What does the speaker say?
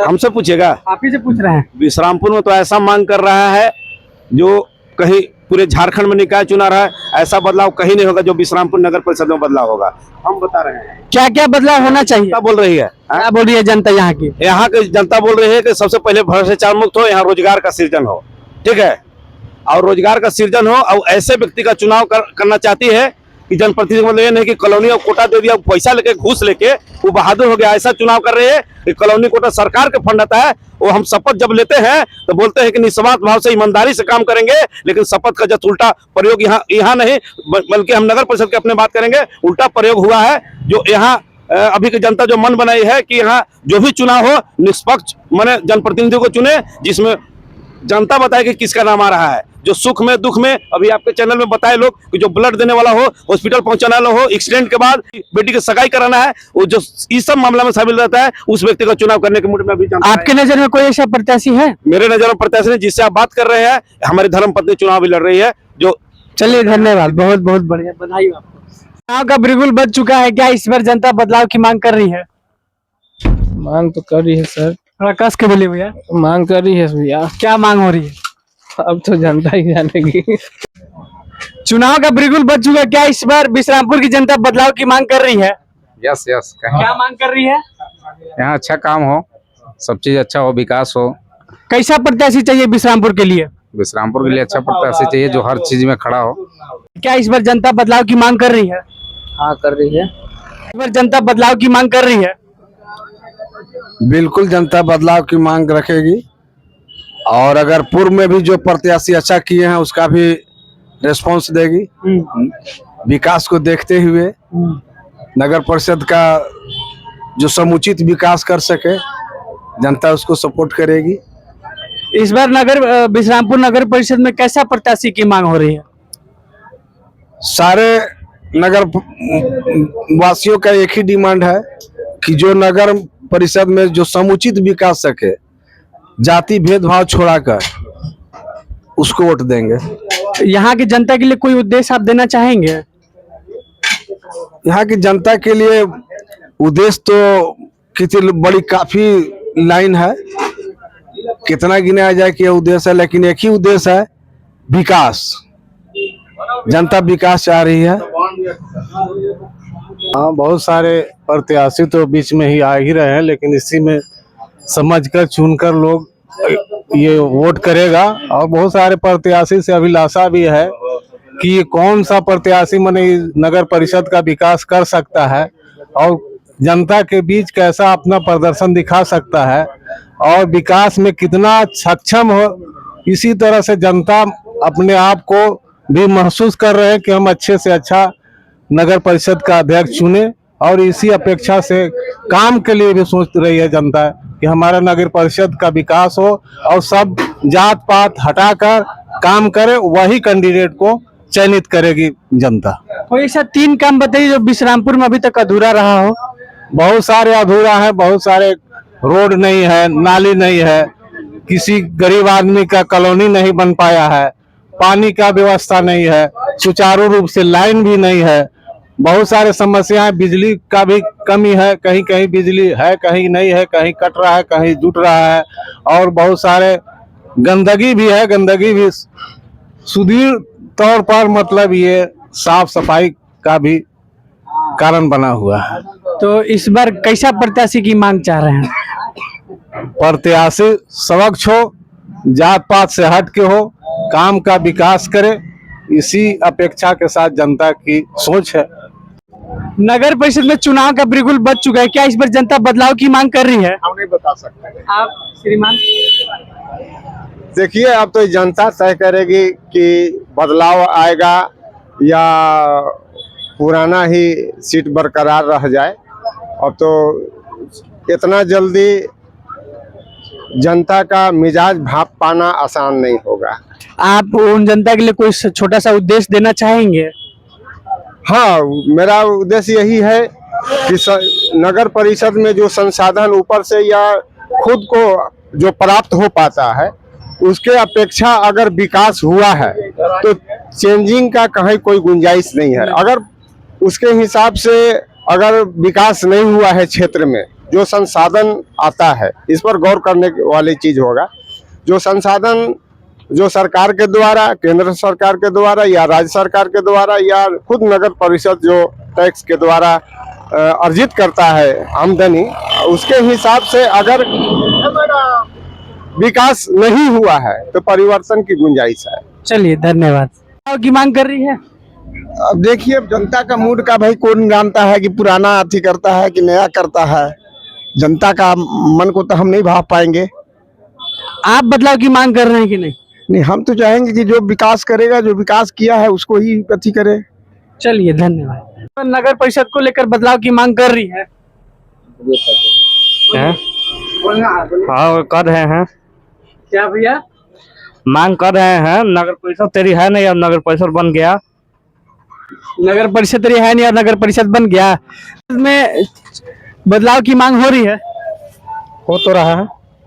हमसे पूछेगा? आप ही से पूछ रहे हैं। विश्रामपुर में तो ऐसा मांग कर रहा है जो कहीं पूरे झारखंड में निकाय चुना रहा है, ऐसा बदलाव कहीं नहीं होगा जो विश्रामपुर नगर परिषद में बदलाव होगा। हम बता रहे हैं क्या क्या बदलाव होना चाहिए? क्या बोल रही है? क्या बोल रही है जनता यहाँ की? यहाँ की जनता बोल रही है कि सबसे पहले भ्रष्टाचार मुक्त हो, यहाँ रोजगार का सृजन हो, ठीक है, और रोजगार का सृजन हो। और ऐसे व्यक्ति का चुनाव करना चाहती है कि जनप्रतिनिधि मतलब ये नहीं कि कॉलोनी और कोटा दे दिया, पैसा लेके घूस लेके वो बहादुर हो गया, ऐसा चुनाव कर रहे हैं कि कॉलोनी कोटा सरकार के फंड आता है। वो हम शपथ जब लेते हैं तो बोलते हैं कि निस्वार्थ भाव से ईमानदारी से काम करेंगे, लेकिन शपथ का जब उल्टा प्रयोग यहाँ नहीं बल्कि हम नगर परिषद के अपने बात करेंगे, उल्टा प्रयोग हुआ है। जो यहाँ अभी की जनता जो मन बनाई है कि यहाँ जो भी चुनाव हो निष्पक्ष माने जनप्रतिनिधियों को चुने, जिसमें जनता बताए कि किसका नाम आ रहा है, जो सुख में दुख में। अभी आपके चैनल में बताए लोग कि जो ब्लड देने वाला हो, हॉस्पिटल पहुंचाने वाला हो, एक्सीडेंट के बाद बेटी की सगाई कराना है, वो जो इस सब मामला में शामिल रहता है, उस व्यक्ति का चुनाव करने के मूड में अभी आपके नजर में कोई ऐसा प्रत्याशी है? मेरे नजर में प्रत्याशी नहीं, जिससे आप बात कर रहे हैं, हमारी धर्मपत्नी चुनाव भी लड़ रही है। जो चलिए धन्यवाद, बहुत बहुत बढ़िया, बधाई आपको। चुनाव का बिल्कुल बच चुका है, क्या इस बार जनता बदलाव की मांग कर रही है? मांग तो कर रही है सर, थोड़ा कस के बोलिए भैया। मांग कर रही है भैया। क्या मांग हो रही है? अब तो जनता ही जानेगी। चुनाव का बिल्कुल बच चुका है, क्या इस बार विश्रामपुर की जनता बदलाव की मांग कर रही है? यस क्या मांग कर रही है? यहाँ अच्छा काम हो, सब चीज अच्छा हो, विकास हो। कैसा प्रत्याशी चाहिए विश्रामपुर के लिए? विश्रामपुर के लिए अच्छा प्रत्याशी चाहिए जो हर चीज में खड़ा हो। क्या इस बार जनता बदलाव की मांग कर रही है? हाँ कर रही है। इस बार जनता बदलाव की मांग कर रही है। बिल्कुल जनता बदलाव की मांग रखेगी, और अगर पूर्व में भी जो प्रत्याशी अच्छा किए हैं उसका भी रिस्पांस देगी। विकास को देखते हुए नगर परिषद का जो समुचित विकास कर सके जनता उसको सपोर्ट करेगी। इस बार विश्रामपुर नगर परिषद में कैसा प्रत्याशी की मांग हो रही है? सारे नगर वासियों का एक ही डिमांड है कि जो नगर परिषद में जो समुचित विकास सके, जाति भेदभाव छोड़ाकर उसको वोट देंगे। यहाँ की जनता के लिए कोई उद्देश्य आप देना चाहेंगे? यहाँ की जनता के लिए उद्देश्य तो कितनी बड़ी काफी लाइन है, कितना गिनाया जाए कि उद्देश्य है, लेकिन एक ही उद्देश्य है, विकास। जनता विकास चाह रही है। हाँ, बहुत सारे प्रत्याशी तो बीच में ही आ ही रहे हैं, लेकिन इसी में समझकर चुनकर लोग ये वोट करेगा। और बहुत सारे प्रत्याशी से अभिलाषा भी है कि ये कौन सा प्रत्याशी माने नगर परिषद का विकास कर सकता है और जनता के बीच कैसा अपना प्रदर्शन दिखा सकता है और विकास में कितना सक्षम हो। इसी तरह से जनता अपने आप को भी महसूस कर रहे हैं कि हम अच्छे से अच्छा नगर परिषद का अध्यक्ष चुने, और इसी अपेक्षा से काम के लिए भी सोच रही है जनता कि हमारा नगर परिषद का विकास हो और सब जात पात हटाकर काम करे, वही कैंडिडेट को चयनित करेगी जनता। कोई ऐसा 3 काम बताइए जो विश्रामपुर में अभी तक अधूरा रहा हो। बहुत सारे अधूरा है, बहुत सारे रोड नहीं है, नाली नहीं है, किसी गरीब आदमी का कॉलोनी नहीं बन पाया है, पानी का व्यवस्था नहीं है, सुचारू रूप से लाइन भी नहीं है, बहुत सारे समस्याएं, बिजली का भी कमी है, कहीं कहीं बिजली है कहीं नहीं है, कहीं कट रहा है कहीं जुट रहा है, और बहुत सारे गंदगी भी है। गंदगी भी सुदृढ़ तौर पर मतलब ये साफ सफाई का भी कारण बना हुआ है। तो इस बार कैसा प्रत्याशी की मांग चाह रहे हैं? प्रत्याशी स्वच्छ हो, जात पात से हट के हो, काम का विकास करे, इसी अपेक्षा के साथ जनता की सोच है। नगर परिषद में चुनाव का बिल्कुल बच चुका है, क्या इस बार जनता बदलाव की मांग कर रही है? हम नहीं बता सकते। आप श्रीमान? देखिए, अब तो जनता तय करेगी कि बदलाव आएगा या पुराना ही सीट बरकरार रह जाए। अब तो इतना जल्दी जनता का मिजाज भाप पाना आसान नहीं होगा। आप उन जनता के लिए कोई छोटा सा उद्देश्य देना चाहेंगे? हाँ, मेरा उद्देश्य यही है कि नगर परिषद में जो संसाधन ऊपर से या खुद को जो प्राप्त हो पाता है उसके अपेक्षा अगर विकास हुआ है तो चेंजिंग का कहीं कोई गुंजाइश नहीं है। अगर उसके हिसाब से अगर विकास नहीं हुआ है क्षेत्र में जो संसाधन आता है इस पर गौर करने वाली चीज होगा। जो संसाधन जो सरकार के द्वारा, केंद्र सरकार के द्वारा या राज्य सरकार के द्वारा या खुद नगर परिषद जो टैक्स के द्वारा अर्जित करता है आमदनी, उसके हिसाब से अगर विकास नहीं हुआ है तो परिवर्तन की गुंजाइश है। चलिए धन्यवाद। बदलाव की मांग कर रही है। अब देखिए जनता का मूड का भाई कौन जानता है कि पुराना अथी करता है कि नया करता है। जनता का मन को तो हम नहीं भाप पाएंगे। आप बदलाव की मांग कर रहे हैं कि नहीं? नहीं, हम तो चाहेंगे कि जो विकास करेगा, जो विकास किया है उसको ही अथी करे। चलिए धन्यवाद। तो नगर परिषद को लेकर बदलाव की मांग कर रही है। हाँ कर रहे हैं, क्या भैया? मांग कर रहे हैं। नगर परिषद तेरी है नहीं, अब नगर परिषद बन गया। नगर परिषद तेरी है नहीं और नगर परिषद बन गया, इसमें बदलाव की मांग हो रही है। हो तो रहा है।